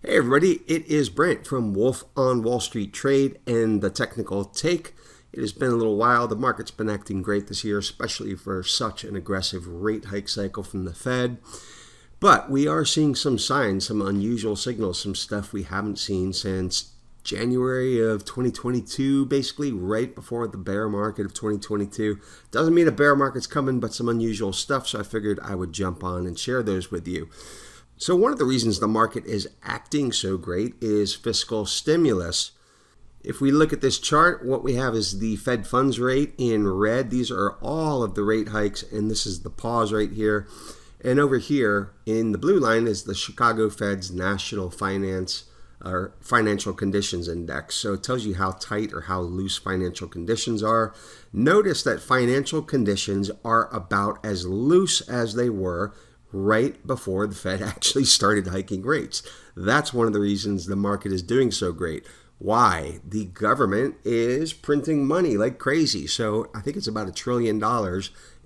Hey everybody, it is Brent from Wolf on Wall Street Trade and the Technical Take. It has been a little while. The market's been acting great this year, especially for such an aggressive rate hike cycle from the Fed. But we are seeing some signs, some unusual signals, some stuff we haven't seen since January of 2022, basically right before the bear market of 2022. Doesn't mean a bear market's coming, but some unusual stuff, so I figured I would jump on and share those with you. So one of the reasons the market is acting so great is fiscal stimulus. If we look at this chart, what we have is the Fed funds rate in red. These are all of the rate hikes, and this is the pause right here. And over here in the blue line is the Chicago Fed's National Finance or Financial Conditions Index. So it tells you how tight or how loose financial conditions are. Notice that financial conditions are about as loose as they were right before the Fed actually started hiking rates. That's one of the reasons the market is doing so great. Why? The government is printing money like crazy. So I think it's about $1 trillion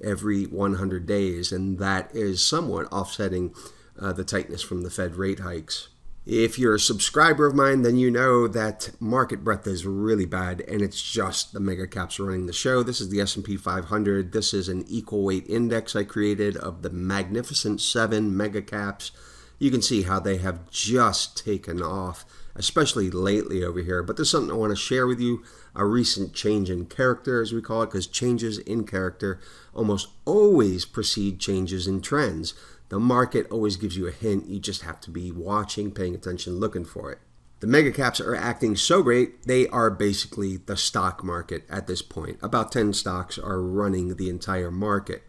every 100 days, and that is somewhat offsetting the tightness from the Fed rate hikes. If you're a subscriber of mine, then you know that market breadth is really bad, and it's just the mega caps running the show. This is the S&P 500. This is an equal weight index I created of the Magnificent 7 mega caps. You can see how they have just taken off, especially lately over here. But there's something I want to share with you, a recent change in character, as we call it, because changes in character almost always precede changes in trends. The market always gives you a hint. You just have to be watching, paying attention, looking for it. The mega caps are acting so great, they are basically the stock market at this point. About 10 stocks are running the entire market.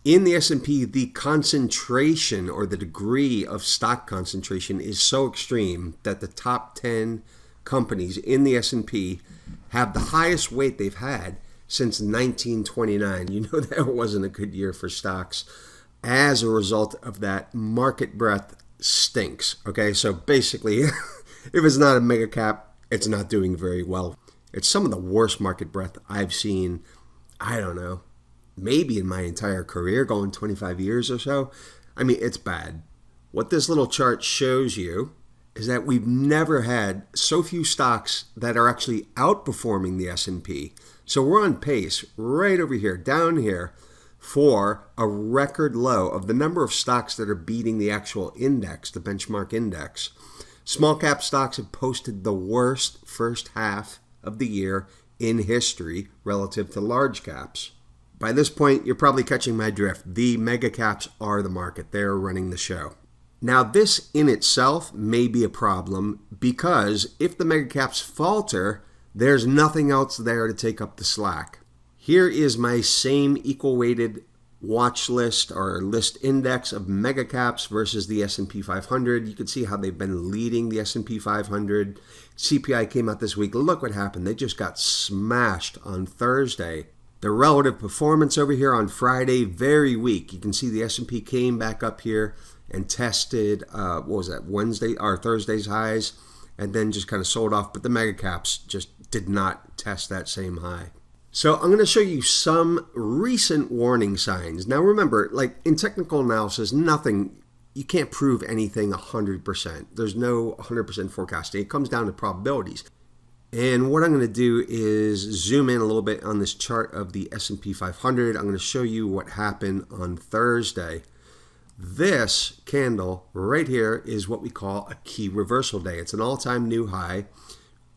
In the S&P, the concentration or the degree of stock concentration is so extreme that the top 10 companies in the S&P have the highest weight they've had since 1929. You know that wasn't a good year for stocks. As a result of that, market breadth stinks. Okay, so basically, if it's not a mega cap, it's not doing very well. It's some of the worst market breadth I've seen, I don't know, maybe in my entire career, going 25 years or so. I mean, it's bad. What this little chart shows you is that we've never had so few stocks that are actually outperforming the S&P. So we're on pace right over here, down here, for a record low of the number of stocks that are beating the actual index, the benchmark index. Small cap stocks have posted the worst first half of the year in history relative to large caps. By this point, you're probably catching my drift. The mega caps are the market. They're running the show. Now, this in itself may be a problem because if the mega caps falter, there's nothing else there to take up the slack. Here is my same equal weighted watch list or list index of mega caps versus the S&P 500. You can see how they've been leading the S&P 500. CPI came out this week. Look what happened. They just got smashed on Thursday. The relative performance over here on Friday, very weak. You can see the S&P came back up here and tested, Wednesday or Thursday's highs, and then just kind of sold off. But the mega caps just did not test that same high. So I'm going to show you some recent warning signs. Now remember, like in technical analysis, you can't prove anything 100%. There's no 100% forecasting. It comes down to probabilities. And what I'm going to do is zoom in a little bit on this chart of the S&P 500. I'm going to show you what happened on Thursday. This candle right here is what we call a key reversal day. It's an all-time new high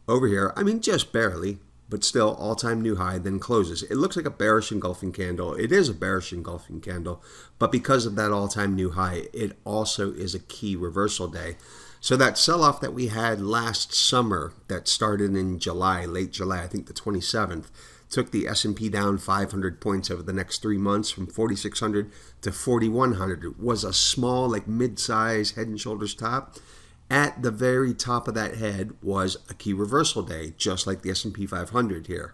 over here. I mean, just barely, but still all-time new high, then closes. It looks like a bearish engulfing candle. It is a bearish engulfing candle, but because of that all-time new high, it also is a key reversal day. So that sell-off that we had last summer that started in July, late July, I think the 27th, took the S&P down 500 points over the next 3 months from 4,600 to 4,100. It was a small, like mid-size head and shoulders top. At the very top of that head was a key reversal day, just like the S&P 500 here.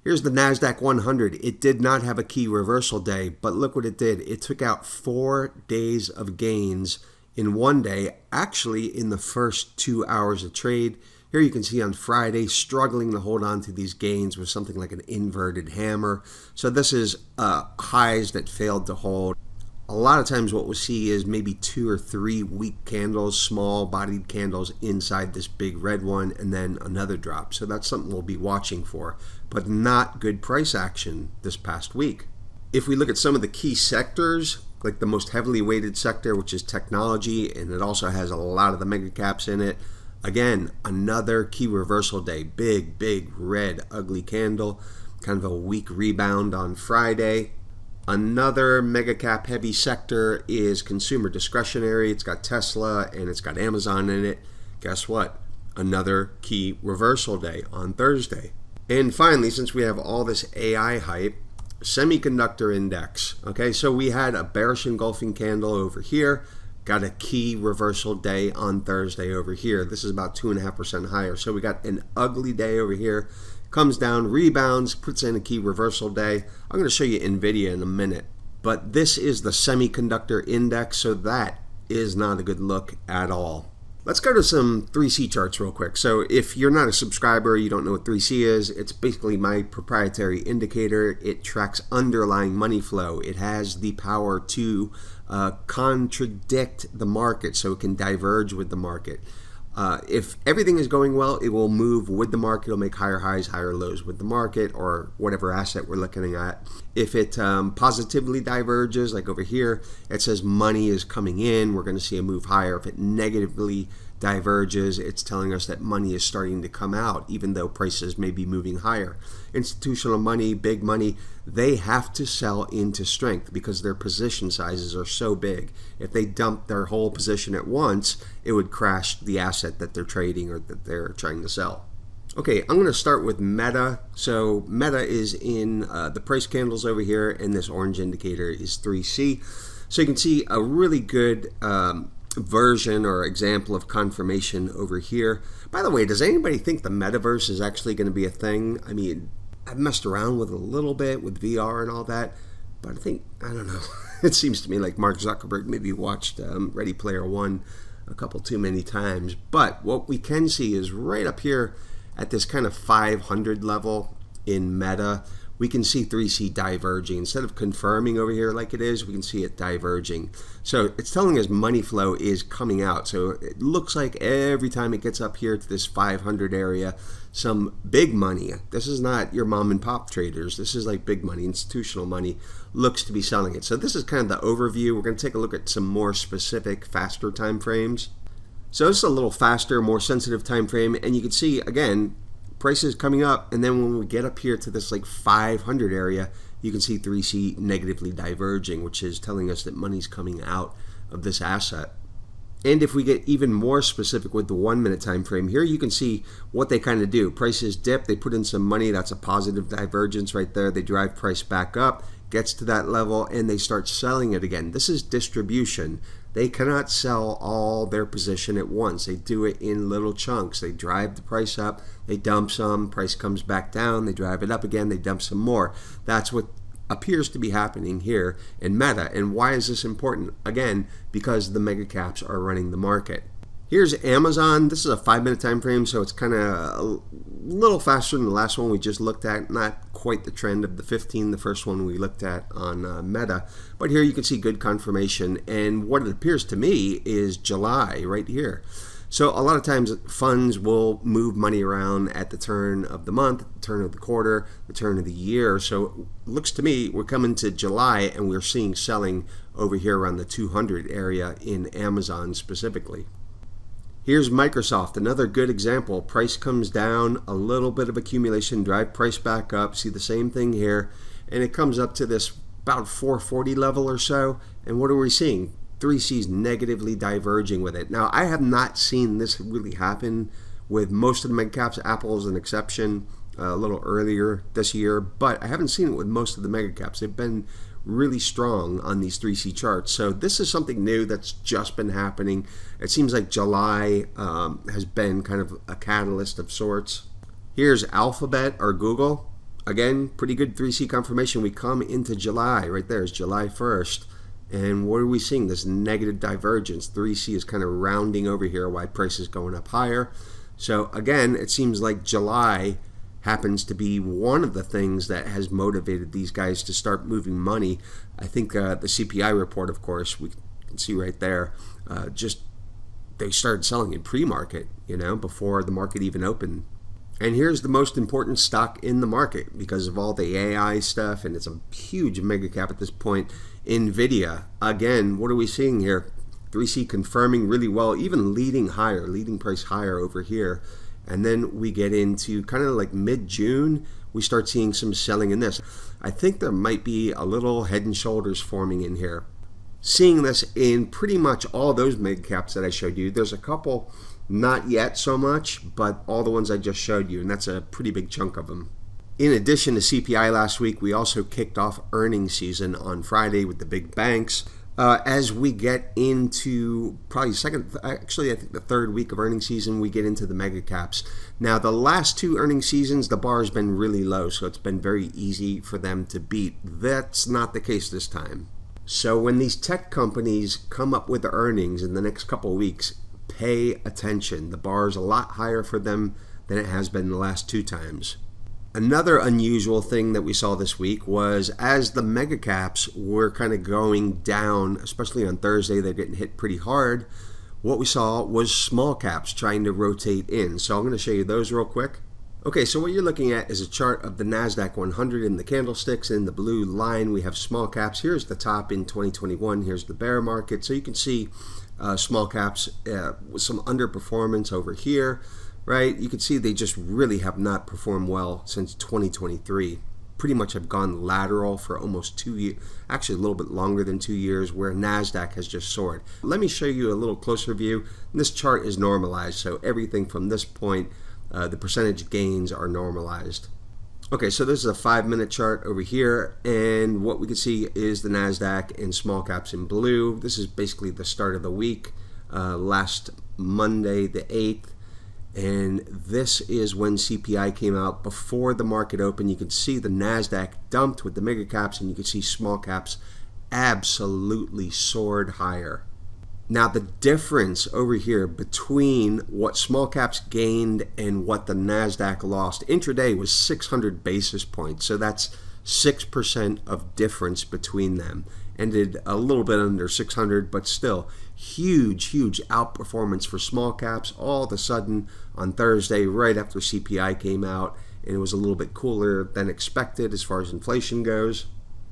Here's the NASDAQ 100. It did not have a key reversal day, but look what it did. It took out 4 days of gains in one day, actually in the first 2 hours of trade. Here you can see on Friday, struggling to hold on to these gains with something like an inverted hammer. So this is highs that failed to hold. a lot of times what we'll see is maybe 2 or 3 weak candles, small bodied candles inside this big red one, and then another drop. So that's something we'll be watching for, but not good price action this past week. If we look at some of the key sectors, like the most heavily weighted sector, which is technology, and it also has a lot of the mega caps in it. Again, another key reversal day. Big, red, ugly candle. Kind of a weak rebound on Friday. Another mega cap heavy sector is consumer discretionary. It's got Tesla and it's got Amazon in it. Guess what? Another key reversal day on Thursday. And finally, since we have all this AI hype, semiconductor index. Okay, so we had a bearish engulfing candle over here, got a key reversal day on Thursday over here. This is about 2.5% higher. So we got an ugly day over here, comes down, rebounds, puts in a key reversal day. I'm going to show you NVIDIA in a minute, but this is the semiconductor index, so that is not a good look at all. Let's go to some 3C charts real quick. So if you're not a subscriber, you don't know what 3C is, it's basically my proprietary indicator. It tracks underlying money flow. It has the power to contradict the market, so it can diverge with the market. If everything is going well, it will move with the market. It'll make higher highs, higher lows with the market or whatever asset we're looking at. If it positively diverges, like over here, it says money is coming in. We're going to see a move higher. If it negatively diverges, it's telling us that money is starting to come out, even though prices may be moving higher. Institutional money, big money, they have to sell into strength because their position sizes are so big. If they dump their whole position at once, it would crash the asset that they're trading or that they're trying to sell. Okay, I'm going to start with Meta. So Meta is in the price candles over here, and this orange indicator is 3C. So you can see a really good version or example of confirmation over here. By the way, does anybody think the metaverse is actually going to be a thing? I mean, I've messed around with it a little bit with VR and all that, but I don't know. It seems to me like Mark Zuckerberg maybe watched Ready Player One a couple too many times. But what we can see is right up here at this kind of 500 level in Meta, we can see 3C diverging. Instead of confirming over here like it is, we can see it diverging. So it's telling us money flow is coming out. So it looks like every time it gets up here to this 500 area, some big money, this is not your mom and pop traders, this is like big money, institutional money, looks to be selling it. So this is kind of the overview. We're going to take a look at some more specific, faster time frames. So this is a little faster, more sensitive time frame, and you can see, again, prices coming up, and then when we get up here to this like 500 area, you can see 3C negatively diverging, which is telling us that money's coming out of this asset. And if we get even more specific with the 1 minute time frame here, you can see what they kind of do. Prices dip, they put in some money, that's a positive divergence right there. They drive price back up, gets to that level, and they start selling it again. This is distribution. They cannot sell all their position at once. They do it in little chunks. They drive the price up, they dump some, price comes back down, they drive it up again, they dump some more. That's what appears to be happening here in Meta. And why is this important? Again, because the mega caps are running the market. Here's Amazon. This is a 5 minute time frame, so it's kind of a little faster than the last one we just looked at. Not quite the trend of the 15, the first one we looked at on Meta. But here you can see good confirmation. And what it appears to me is July right here. So a lot of times funds will move money around at the turn of the month, the turn of the quarter, the turn of the year. So it looks to me we're coming to July and we're seeing selling over here around the 200 area in Amazon specifically. Here's Microsoft, another good example. Price comes down, a little bit of accumulation, drive price back up. See the same thing here. And it comes up to this about 440 level or so. And what are we seeing? 3C's negatively diverging with it. Now, I have not seen this really happen with most of the mega caps. Apple is an exception a little earlier this year, but I haven't seen it with most of the mega caps. They've been really strong on these 3C charts. So this is something new that's just been happening. It seems like July has been kind of a catalyst of sorts. Here's Alphabet or Google. Again, pretty good 3C confirmation. We come into July, right there is July 1st. And what are we seeing? This negative divergence. 3C is kind of rounding over here while price is going up higher. So again, it seems like July happens to be one of the things that has motivated these guys to start moving money. I think the CPI report, of course, we can see right there, they started selling in pre-market, before the market even opened. And here's the most important stock in the market because of all the AI stuff, and it's a huge mega cap at this point. NVIDIA, again, what are we seeing here? 3C confirming really well, even leading price higher over here. And then we get into kind of like mid-June, we start seeing some selling in this. I think there might be a little head and shoulders forming in here. Seeing this in pretty much all those mega caps that I showed you. There's a couple not yet so much, but all the ones I just showed you, and that's a pretty big chunk of them. In addition to CPI last week, we also kicked off earnings season on Friday with the big banks. As we get into probably I think the third week of earnings season, we get into the mega caps. Now, the last two earnings seasons, the bar has been really low, so it's been very easy for them to beat. That's not the case this time. So when these tech companies come up with the earnings in the next couple of weeks, pay attention. The bar is a lot higher for them than it has been the last two times. Another unusual thing that we saw this week was as the mega caps were kind of going down, especially on Thursday, they're getting hit pretty hard. What we saw was small caps trying to rotate in. So I'm going to show you those real quick. Okay, so what you're looking at is a chart of the NASDAQ 100 in the candlesticks. In the blue line, we have small caps. Here's the top in 2021. Here's the bear market. So you can see small caps with some underperformance over here, right? You can see they just really have not performed well since 2023. Pretty much have gone lateral for almost 2 years, actually a little bit longer than 2 years, where NASDAQ has just soared. Let me show you a little closer view. This chart is normalized, so everything from this point, the percentage gains are normalized. Okay, so this is a 5-minute chart over here, and what we can see is the NASDAQ and small caps in blue. This is basically the start of the week, last Monday the 8th, and this is when CPI came out before the market opened. You can see the NASDAQ dumped with the mega caps, and you can see small caps absolutely soared higher. Now the difference over here between what small caps gained and what the NASDAQ lost intraday was 600 basis points. So that's 6% of difference between them. Ended a little bit under 600, but still huge outperformance for small caps all of a sudden on Thursday right after CPI came out, and it was a little bit cooler than expected as far as inflation goes.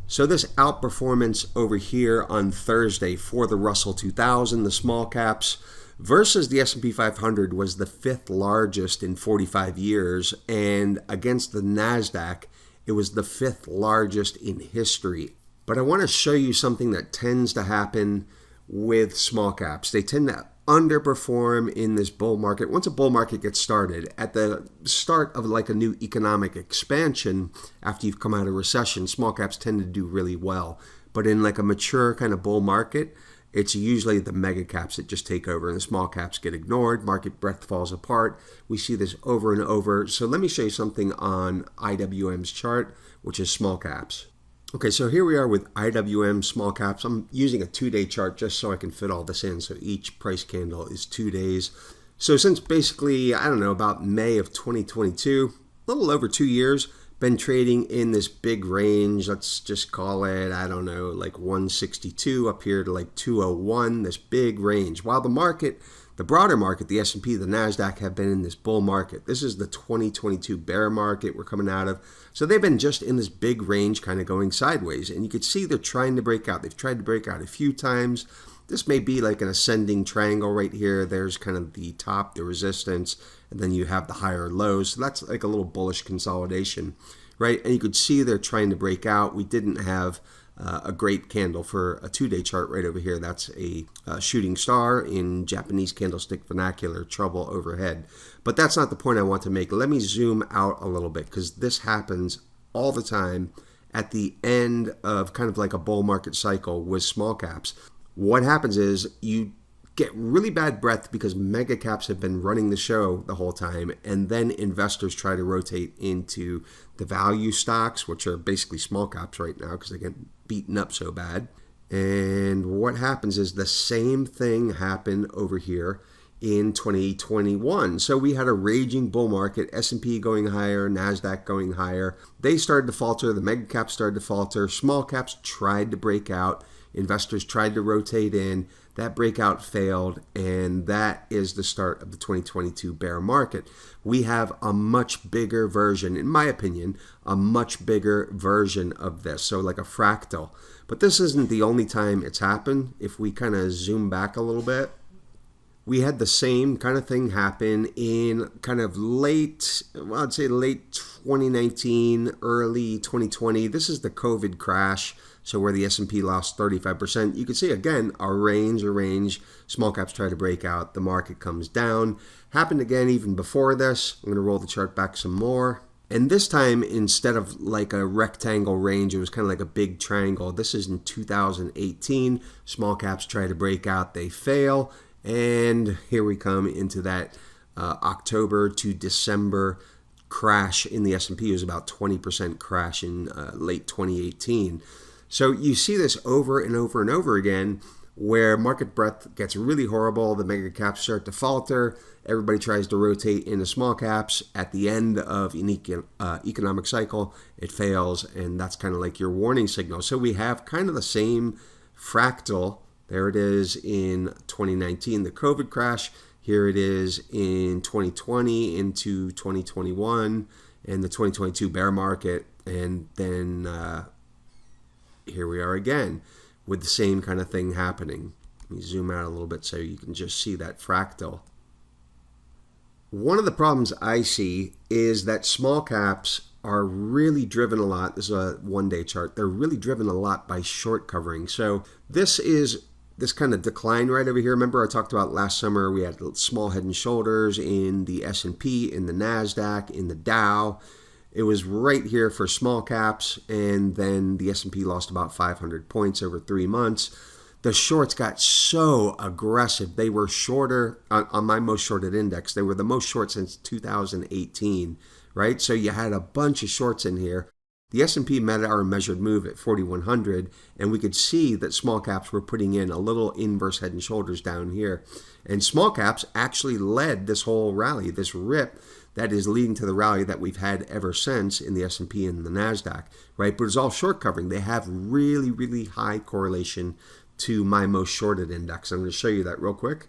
So this outperformance over here on Thursday for the Russell 2000, the small caps, versus the S&P 500 was the 5th largest in 45 years, and against the NASDAQ, it was the 5th largest in history. But I want to show you something that tends to happen with small caps. They tend to underperform in this bull market. Once a bull market gets started, at the start of like a new economic expansion, after you've come out of recession, small caps tend to do really well. But in like a mature kind of bull market, it's usually the mega caps that just take over and the small caps get ignored. Market breadth falls apart. We see this over and over. So let me show you something on IWM's chart, which is small caps. Okay, so here we are with IWM small caps. I'm using a 2-day chart just so I can fit all this in. So each price candle is 2 days. So since basically, I don't know, about May of 2022, a little over 2 years, been trading in this big range. Let's just call it, I don't know, like 162 up here to like 201, this big range. While the market, the broader market, the S&P, the NASDAQ have been in this bull market. This is the 2022 bear market we're coming out of. So they've been just in this big range kind of going sideways. And you can see they're trying to break out. They've tried to break out a few times. This may be like an ascending triangle right here. There's kind of the top, the resistance, and then you have the higher lows. So that's like a little bullish consolidation, right? And you could see they're trying to break out. We didn't have a great candle for a 2-day chart right over here. That's a shooting star in Japanese candlestick vernacular, trouble overhead. But that's not the point I want to make. Let me zoom out a little bit because this happens all the time at the end of kind of like a bull market cycle with small caps. What happens is you get really bad breath because mega caps have been running the show the whole time, and then investors try to rotate into the value stocks, which are basically small caps right now because they get beaten up so bad. And what happens is the same thing happened over here in 2021. So we had a raging bull market, S&P going higher, NASDAQ going higher. They started to falter, the mega caps started to falter, small caps tried to break out, investors tried to rotate in. That breakout failed, and that is the start of the 2022 bear market. We have a much bigger version, in my opinion, a much bigger version of this, so like a fractal. But this isn't the only time it's happened. If we kind of zoom back a little bit, we had the same kind of thing happen in kind of late, well, I'd say late 2019, early 2020. This is the COVID crash. So where the S&P lost 35%, you can see again a range. Small caps try to break out, the market comes down. Happened again even before this. I'm going to roll the chart back some more. And this time, instead of like a rectangle range, it was kind of like a big triangle. This is in 2018. Small caps try to break out, they fail. And here we come into that October to December crash in the S&P. It was about 20% crash in late 2018. So you see this over and over and over again where market breadth gets really horrible, the mega caps start to falter, everybody tries to rotate into small caps. At the end of an economic cycle, it fails, and that's kind of like your warning signal. So we have kind of the same fractal. There it is in 2019, the COVID crash. Here it is in 2020 into 2021 and the 2022 bear market. And then here we are again with the same kind of thing happening. Let me zoom out a little bit so you can just see that fractal. One of the problems I see is that small caps are really driven a lot. This is a one-day chart. They're really driven a lot by short covering. So this is this kind of decline right over here. Remember I talked about last summer we had small head and shoulders in the S&P, in the NASDAQ, in the Dow. It was right here for small caps, and then the S&P lost about 500 points over 3 months. The shorts got so aggressive. They were shorter on my most shorted index. They were the most short since 2018, right? So you had a bunch of shorts in here. The S&P met our measured move at 4,100, and we could see that small caps were putting in a little inverse head and shoulders down here. And small caps actually led this whole rally, this rip that is leading to the rally that we've had ever since in the S&P and the NASDAQ, right? But it's all short covering. They have really, really high correlation to my most shorted index. I'm going to show you that real quick.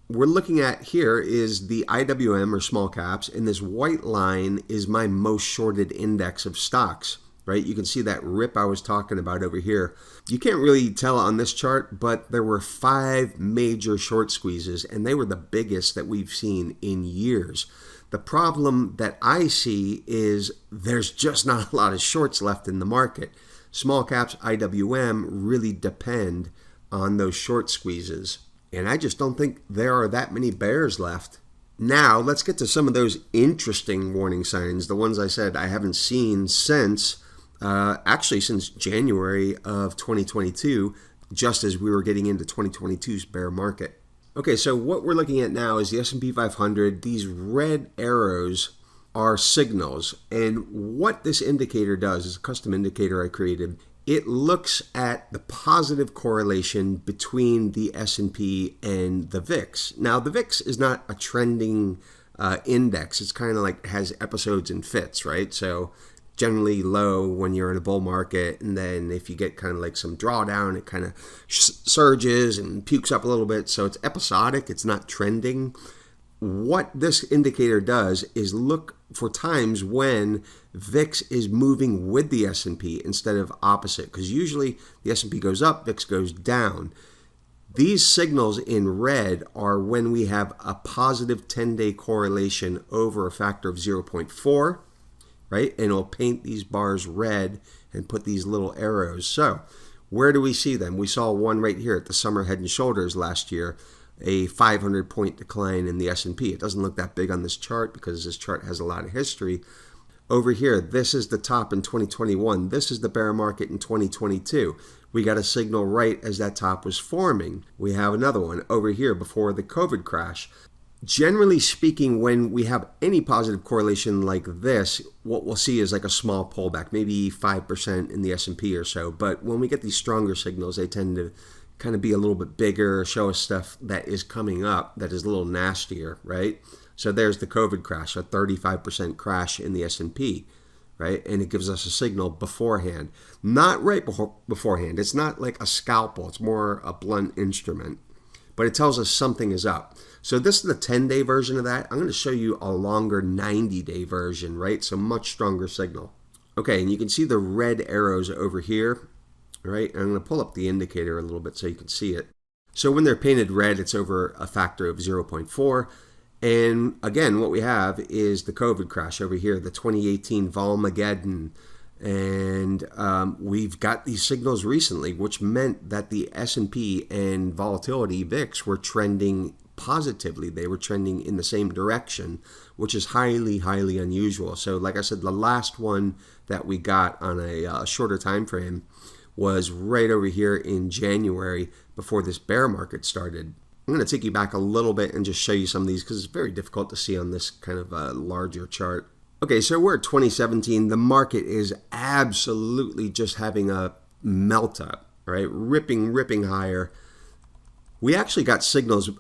We're looking at here is the IWM or small caps, and this white line is my most shorted index of stocks, right? You can see that rip I was talking about over here. You can't really tell on this chart, but there were 5 major short squeezes, and they were the biggest that we've seen in years. The problem that I see is there's just not a lot of shorts left in the market. Small caps, IWM, really depend on those short squeezes. And I just don't think there are that many bears left. Now, let's get to some of those interesting warning signs, the ones I said I haven't seen since, actually since January of 2022, just as we were getting into 2022's bear market. Okay, so what we're looking at now is the S&P 500. These red arrows are signals. And what this indicator does is a custom indicator I created. It looks at the positive correlation between the S&P and the VIX. Now, the VIX is not a trending index. It's kind of like has episodes and fits, right? So generally low when you're in a bull market, and then if you get kind of like some drawdown, it kind of surges and pukes up a little bit. So it's episodic, it's not trending. What this indicator does is look for times when VIX is moving with the S&P instead of opposite, because usually the S&P goes up, VIX goes down. These signals in red are when we have a positive 10-day correlation over a factor of 0.4, right? And it'll paint these bars red and put these little arrows. So where do we see them? We saw one right here at the summer head and shoulders last year, a 500-point decline in the S&P. It doesn't look that big on this chart because this chart has a lot of history. Over here, this is the top in 2021. This is the bear market in 2022. We got a signal right as that top was forming. We have another one over here before the COVID crash. Generally speaking, when we have any positive correlation like this, what we'll see is like a small pullback, maybe 5% in the S&P or so. But when we get these stronger signals, they tend to kind of be a little bit bigger, show us stuff that is coming up that is a little nastier, right? So there's the COVID crash, a 35% crash in the S&P, right? And it gives us a signal beforehand. Not right beforehand. It's not like a scalpel. It's more a blunt instrument. But it tells us something is up. So this is the 10-day version of that. I'm going to show you a longer 90-day version, right? So much stronger signal. Okay, and you can see the red arrows over here, right? I'm going to pull up the indicator a little bit so you can see it. So when they're painted red, it's over a factor of 0.4. And again, what we have is the COVID crash over here, the 2018 Volmageddon. And we've got these signals recently, which meant that the S&P and volatility VIX were trending positively. They were trending in the same direction, which is highly, highly unusual. So like I said, the last one that we got on a shorter time frame was right over here in January before this bear market started. I'm going to take you back a little bit and just show you some of these because it's very difficult to see on this kind of a larger chart. Okay, so we're at 2017. The market is absolutely just having a melt up, right? Ripping higher. We actually got signals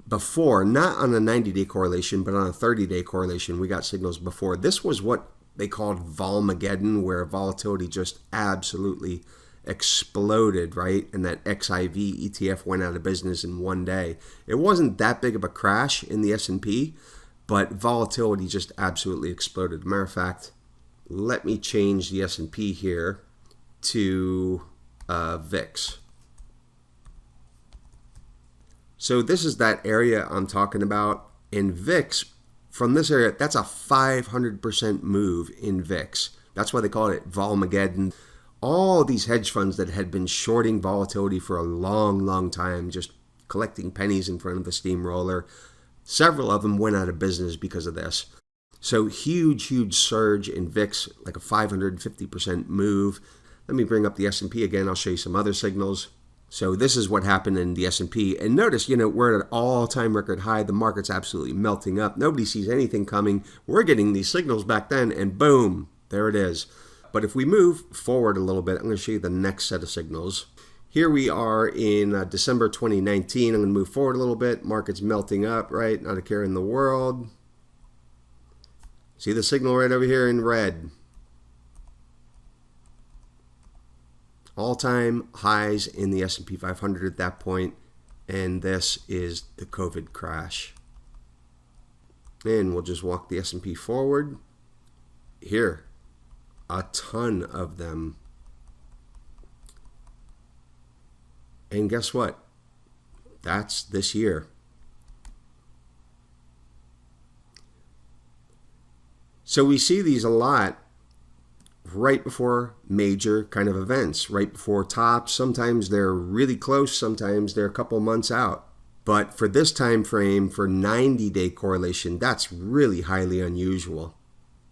before, not on a 90-day correlation, but on a 30-day correlation. We got signals before. This was what they called Volmageddon, where volatility just absolutely exploded, right? And that XIV ETF went out of business in one day. It wasn't that big of a crash in the S&P, but volatility just absolutely exploded. Matter of fact, let me change the S&P here to VIX. So this is that area I'm talking about. In VIX, from this area, that's a 500% move in VIX. That's why they call it Volmageddon. All these hedge funds that had been shorting volatility for a long time, just collecting pennies in front of the steamroller, several of them went out of business because of this. So huge surge in VIX, like a 550% move. Let me bring up the S&P again. I'll show you some other signals. So this is what happened in the S&P. And notice, we're at an all-time record high. The market's absolutely melting up. Nobody sees anything coming. We're getting these signals back then, and boom, there it is. But if we move forward a little bit, I'm going to show you the next set of signals. Here we are in December 2019. I'm going to move forward a little bit. Market's melting up, right? Not a care in the world. See the signal right over here in red. All-time highs in the S&P 500 at that point, and this is the COVID crash. And we'll just walk the S&P forward. Here, a ton of them. And guess what? That's this year. So we see these a lot right before major kind of events, right before tops. Sometimes they're really close, sometimes they're a couple months out. But for this time frame, for 90-day correlation, that's really highly unusual.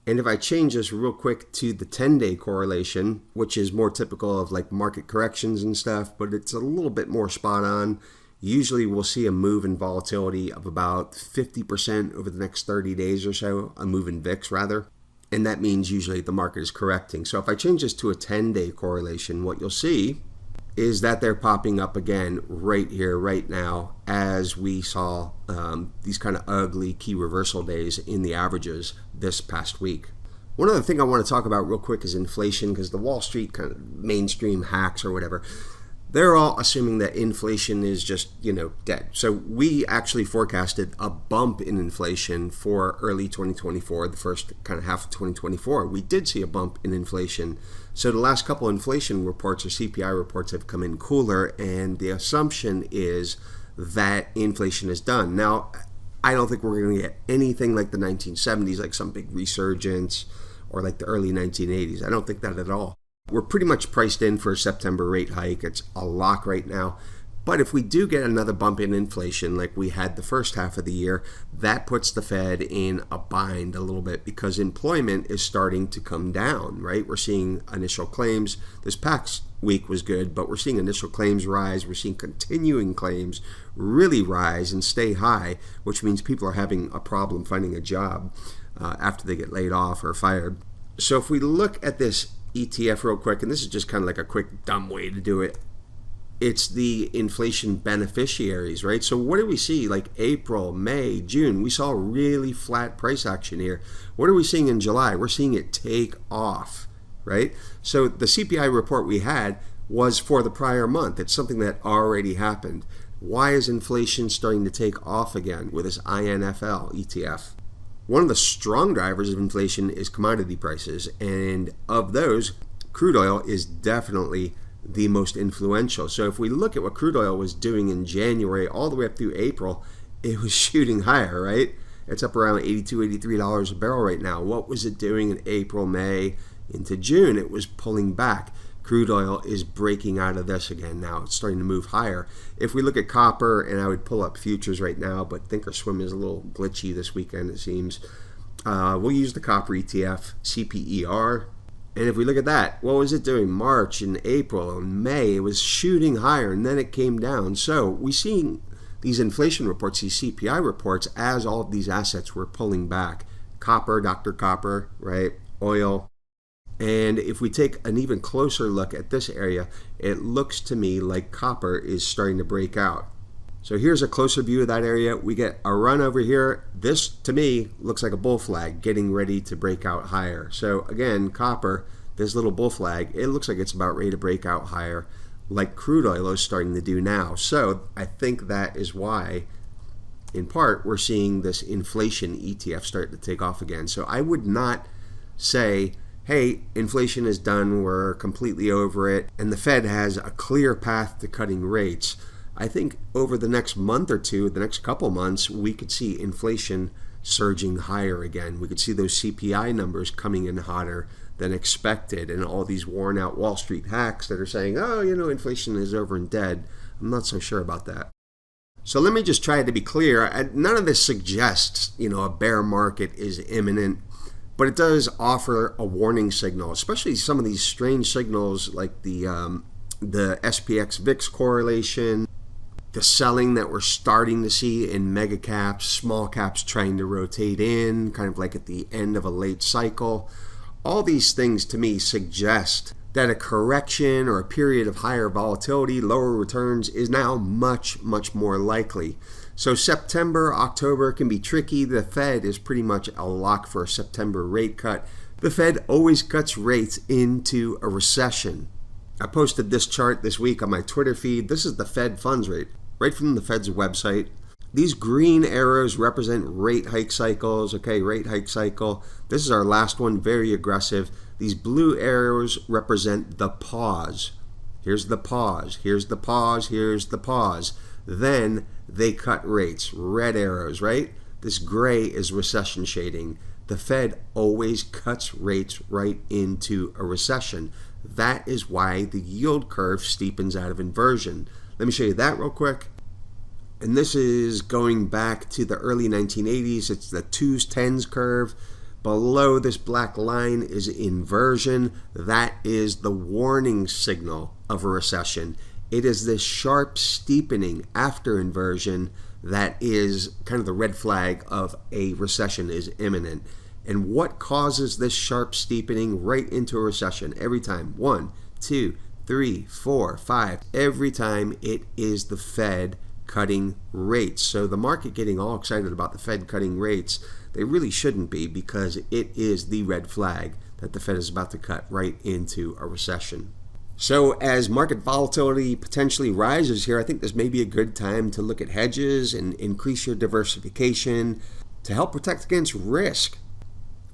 And if I change this real quick to the 10-day correlation, which is more typical of like market corrections and stuff, but it's a little bit more spot on. Usually we'll see a move in volatility of about 50% over the next 30 days or so, a move in VIX rather. And that means usually the market is correcting. So if I change this to a 10-day correlation, what you'll see is that they're popping up again right here, right now, as we saw these kind of ugly key reversal days in the averages this past week. One other thing I want to talk about real quick is inflation, because the Wall Street kind of mainstream hacks or whatever, they're all assuming that inflation is just, dead. So we actually forecasted a bump in inflation for early 2024, the first kind of half of 2024. We did see a bump in inflation. So the last couple of inflation reports or CPI reports have come in cooler, and the assumption is that inflation is done. Now, I don't think we're going to get anything like the 1970s, like some big resurgence, or like the early 1980s. I don't think that at all. We're pretty much priced in for a September rate hike. It's a lock right now. But if we do get another bump in inflation like we had the first half of the year, that puts the Fed in a bind a little bit because employment is starting to come down, right? We're seeing initial claims. This past week was good, but we're seeing initial claims rise. We're seeing continuing claims really rise and stay high, which means people are having a problem finding a job after they get laid off or fired. So if we look at this ETF real quick, and this is just kind of like a quick dumb way to do it. it's the inflation beneficiaries, right? So what do we see? Like April, May, June, we saw really flat price action here. What are we seeing in July? We're seeing it take off, right? So the CPI report we had was for the prior month. It's something that already happened. Why is inflation starting to take off again with this INFL ETF? One of the strong drivers of inflation is commodity prices, and of those, crude oil is definitely the most influential. So if we look at what crude oil was doing in January all the way up through April, it was shooting higher, right? It's up around $82, $83 a barrel right now. What was it doing in April, May, into June? It was pulling back. Crude oil is breaking out of this again now. It's starting to move higher. If we look at copper, and I would pull up futures right now, but Thinkorswim is a little glitchy this weekend, it seems. We'll use the copper ETF, CPER. And if we look at that, what was it doing? March and April and May, it was shooting higher, and then it came down. So we see these inflation reports, these CPI reports, as all of these assets were pulling back. Copper, Dr. Copper, right? Oil. And if we take an even closer look at this area, it looks to me like copper is starting to break out. So here's a closer view of that area. We get a run over here. This, to me, looks like a bull flag getting ready to break out higher. So again, copper, this little bull flag, it looks like it's about ready to break out higher, like crude oil is starting to do now. So I think that is why, in part, we're seeing this inflation ETF start to take off again. So I would not say, hey, inflation is done, we're completely over it, and the Fed has a clear path to cutting rates. I think over the next month or two, the next couple months, we could see inflation surging higher again. We could see those CPI numbers coming in hotter than expected, and all these worn out Wall Street hacks that are saying, oh, inflation is over and dead. I'm not so sure about that. So let me just try to be clear. None of this suggests, a bear market is imminent. But it does offer a warning signal, especially some of these strange signals like the SPX VIX correlation, the selling that we're starting to see in mega caps, small caps trying to rotate in, kind of like at the end of a late cycle. All these things to me suggest that a correction or a period of higher volatility, lower returns is now much, much more likely. So September, October can be tricky. The Fed is pretty much a lock for a September rate cut. The Fed always cuts rates into a recession. I posted this chart this week on my Twitter feed. This is the Fed funds rate, right from the Fed's website. These green arrows represent rate hike cycles. Okay, rate hike cycle. This is our last one, very aggressive. These blue arrows represent the pause. Here's the pause. Here's the pause. Here's the pause. Then they cut rates. Red arrows, right? This gray is recession shading. The Fed always cuts rates right into a recession. That is why the yield curve steepens out of inversion. Let me show you that real quick. And this is going back to the early 1980s. It's the 2s, 10s curve. Below this black line is inversion. That is the warning signal of a recession. It is this sharp steepening after inversion that is kind of the red flag of a recession is imminent. And what causes this sharp steepening right into a recession every time? 1, 2, 3, 4, 5. Every time it is the Fed cutting rates. So the market getting all excited about the Fed cutting rates, they really shouldn't be, because it is the red flag that the Fed is about to cut right into a recession. So as market volatility potentially rises here, I think this may be a good time to look at hedges and increase your diversification to help protect against risk.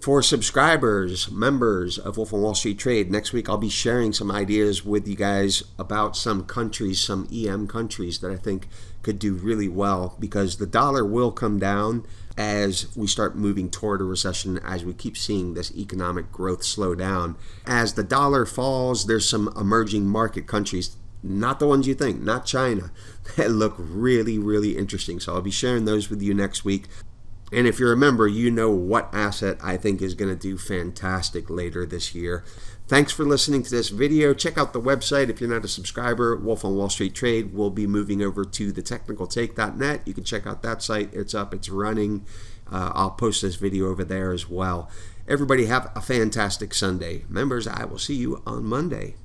For subscribers, members of Wolf on Wall Street Trade, next week I'll be sharing some ideas with you guys about some countries, some EM countries that I think could do really well, because the dollar will come down as we start moving toward a recession, as we keep seeing this economic growth slow down. As the dollar falls, there's some emerging market countries, not the ones you think, not China, that look really, really interesting. So I'll be sharing those with you next week. And if you're a member, you know what asset I think is going to do fantastic later this year. Thanks for listening to this video. Check out the website if you're not a subscriber. Wolf on Wall Street Trade will be moving over to thetechnicaltake.net. You can check out that site. It's up, it's running. I'll post this video over there as well. Everybody have a fantastic Sunday. Members, I will see you on Monday.